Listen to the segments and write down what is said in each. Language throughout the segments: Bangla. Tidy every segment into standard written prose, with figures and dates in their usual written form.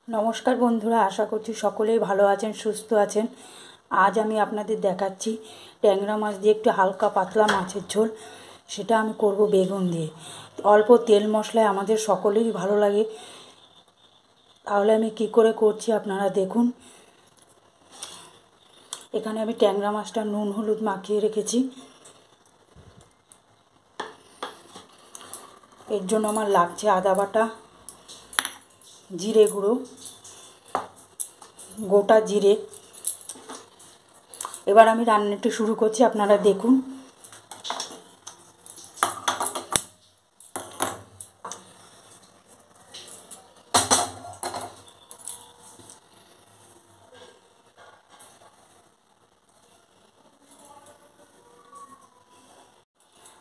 নমস্কার বন্ধুরা, আশা করছি সকলেই ভালো আছেন, সুস্থ আছেন। আজ আমি আপনাদের দেখাচ্ছি ট্যাংরা মাছ দিয়ে একটু হালকা পাতলা মাছের ঝোল। সেটা আমি করব বেগুন দিয়ে। অল্প তেল মশলায় আমাদের সকলেরই ভালো লাগে। তাহলে আমি কি করে করছি আপনারা দেখুন। এখানে আমি ট্যাংরা মাছটা নুন হলুদ মাখিয়ে রেখেছি। এর জন্য আমার লাগছে আদা বাটা, জিরে গুঁড়ো, গোটা জিরে। এবার আমি রান্নাটা শুরু করছি, আপনারা দেখুন।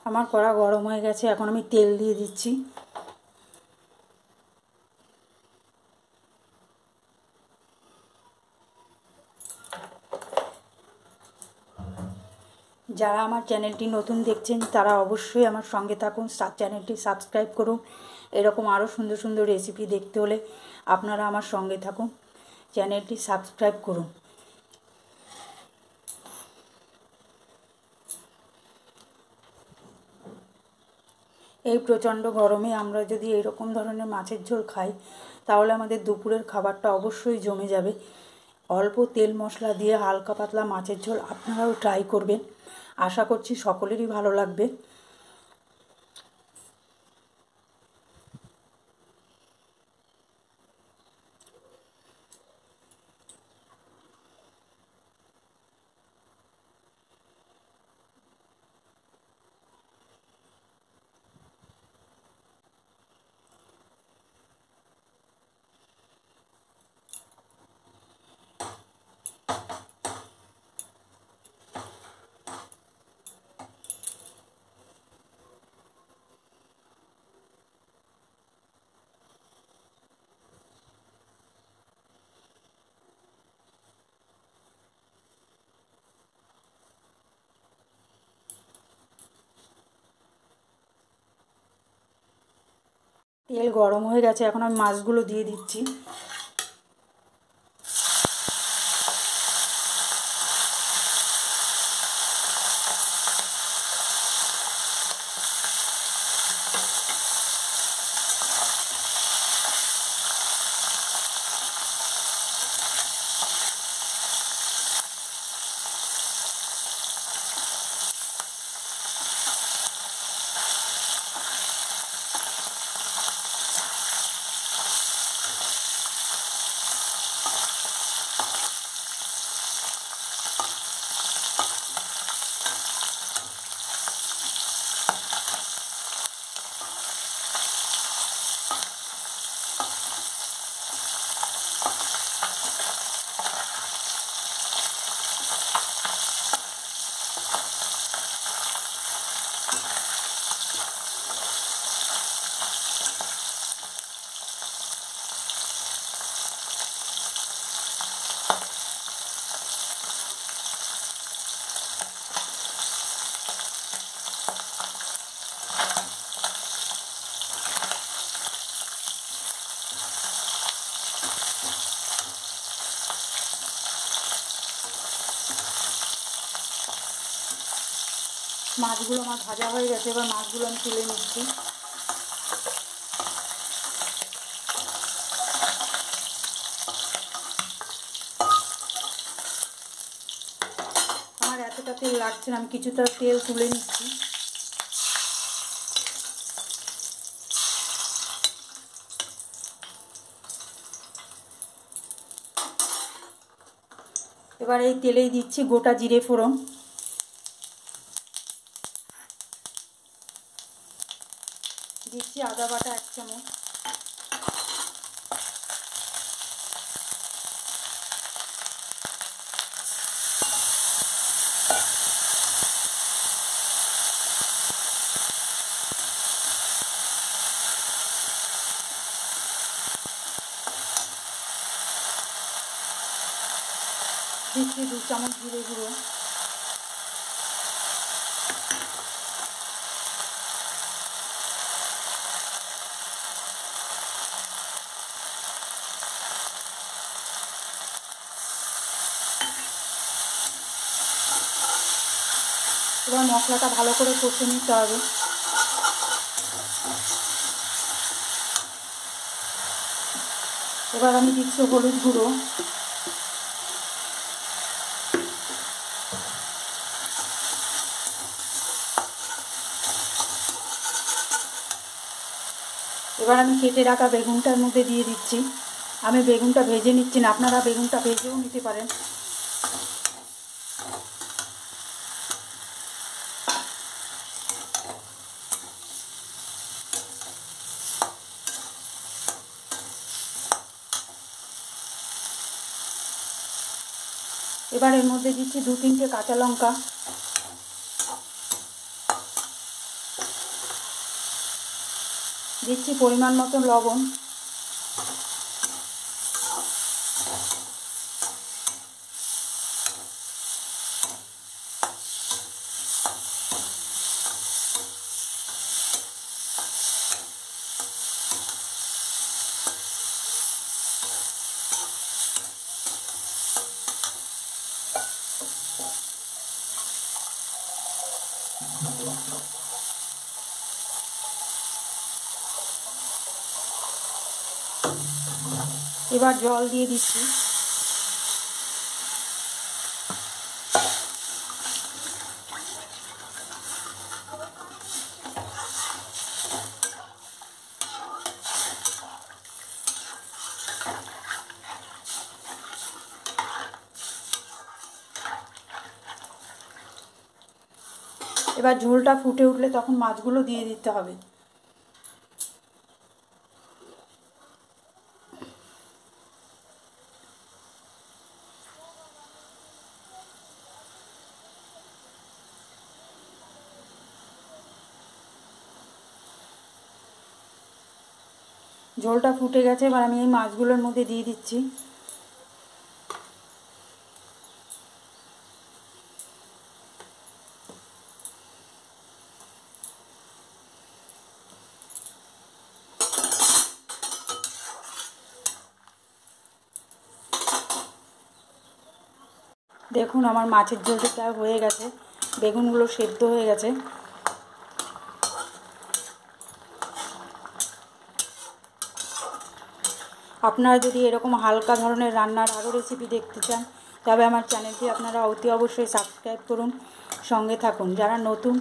আমার কড়া গরম হয়ে গেছে, এখন আমি তেল দিয়ে দিচ্ছি। যারা আমার চ্যানেলটি নতুন দেখছেন তারা অবশ্যই আমার সঙ্গে থাকুন, চ্যানেলটি সাবস্ক্রাইব করুন। এরকম আরও সুন্দর সুন্দর রেসিপি দেখতে হলে আপনারা আমার সঙ্গে থাকুন, চ্যানেলটি সাবস্ক্রাইব করুন। এই প্রচণ্ড গরমে আমরা যদি এরকম ধরনের মাছের ঝোল খাই তাহলে আমাদের দুপুরের খাবারটা অবশ্যই জমে যাবে। অল্প তেল মশলা দিয়ে হালকা পাতলা মাছের ঝোল আপনারাও ট্রাই করবেন, আশা করছি সকলেরই ভালো লাগবে। তেল গরম হয়ে গেছে, এখন আমি মাছগুলো দিয়ে দিচ্ছি। মাছগুলো আমার ভাজা হয়ে গেছে, এবার মাছগুলো আমি তুলে নিচ্ছি। আমার এতটা তেল লাগছে না, আমি কিছুটা তেল তুলে নিচ্ছি। এবার এই তেলেই দিচ্ছি গোটা জিরে ফোড়ন, দিচ্ছি আদা বাটা 1 চামচ, দিচ্ছি 2 চামচ জিরে গুঁড়ো, এবার মশলাটা ভালো করে কষে নিতে হবে। এবার আমি দিচ্ছি হলুদ গুঁড়ো, এবার আমি কেটে রাখা বেগুনটার মধ্যে দিয়ে দিচ্ছি। আমি বেগুনটা ভেজে নিচ্ছি না, আপনারা বেগুনটা ভেজেও নিতে পারেন। এবার এর মধ্যে দিচ্ছি 2-3টে কাঁচা লঙ্কা, দিচ্ছি পরিমাণ মতো লবণ, এবার জল দিয়ে দিচ্ছি। এবার ঝোলটা ফুটে উঠলে তখন মাছগুলো দিয়ে দিতে হবে। ঝোলটা ফুটে গেছে, এবার আমি এই মাছগুলোর মধ্যে দিয়ে দিচ্ছি। দেখুন আমার মাছের ঝোলটা প্রায় হয়ে গেছে, বেগুনগুলো সেদ্ধ হয়ে গেছে। আপনারা যদি এরকম হালকা ধরনের রান্নার আরও রেসিপি দেখতে চান তবে আমার চ্যানেলটি আপনারা অতি অবশ্যই সাবস্ক্রাইব করুন, সঙ্গে থাকুন। যারা নতুন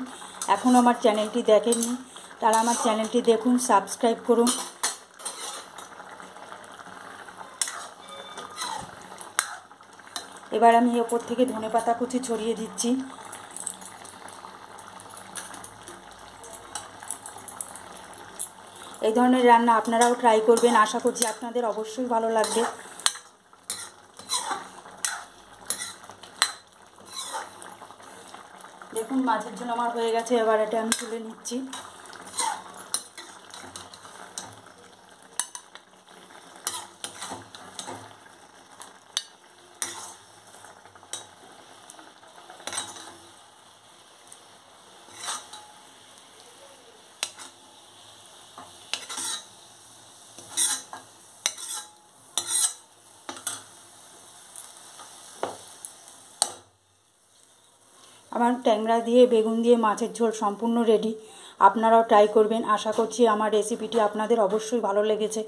এখনও আমার চ্যানেলটি দেখেননি তারা আমার চ্যানেলটি দেখুন, সাবস্ক্রাইব করুন। এবার আমি ওপর থেকে ধনেপাতা কুচি ছড়িয়ে দিচ্ছি। এই ধরনের রান্না আপনারাও ট্রাই করবেন, আশা করছি আপনাদের অবশ্যই ভালো লাগবে। দেখুন মাছের ঝোল আমার হয়ে গেছে, এবার এটা আমি তুলে নিচ্ছি। আমার ট্যাংরা দিয়ে বেগুন দিয়ে মাছের ঝোল সম্পূর্ণ রেডি। আপনারাও ট্রাই করবেন, আশা করছি আমার রেসিপিটি আপনাদের অবশ্যই ভালো লেগেছে।